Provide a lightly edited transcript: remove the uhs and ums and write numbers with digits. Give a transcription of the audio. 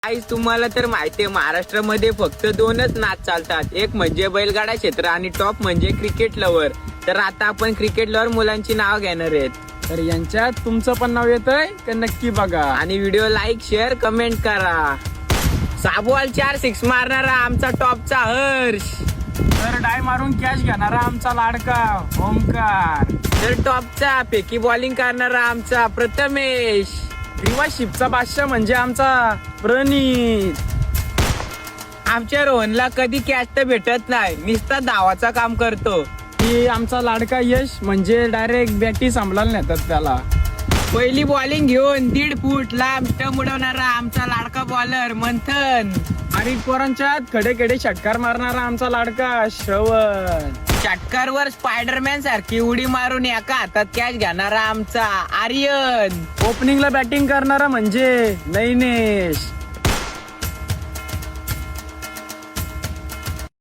गाईस तुम्हाला तर माहितीये महाराष्ट्रामध्ये फक्त दोनच नाद चालतात, एक म्हणजे बैलगाडा क्षेत्र आणि टॉप म्हणजे क्रिकेट लवर. तर आता आपण क्रिकेट लवर मुलांची नाव घेणार आहेत. तर यांच्यात तुमचं पण नाव येतंय का नक्की बघा आणि व्हिडिओ लाईक शेअर कमेंट करा. साबॉल 4 6 मारणारा आमचा टॉपचा हर्ष. तर डाय मारून कॅच घेणारा आमचा लाडका ओमकार. तर टॉपचा फेकी बॉलिंग करणारा आमचा प्रथमेश. रिवाशिपचा बादशाह म्हणजे आमचा प्रणित. आमच्या रोहनला कधी कॅच तर भेटत नाही, नुसता धावाचा काम करतो. ही आमचा लाडका यश म्हणजे डायरेक्ट बॅटी सांभाळायला नेतात त्याला. पहिली बॉलिंग घेऊन 1.5 फूट लांब टम उडवणारा आमचा लाडका बॉलर मंथन. आणि पोरांच्यात खडे खडे षटकार मारणारा आमचा लाडका श्रवण. षटकारवर स्पायडरमॅन सारखी उडी मारून एका हातात कॅच घेणारा आमचा आर्यन. ओपनिंगला बॅटिंग करणारा म्हणजे नैनेश.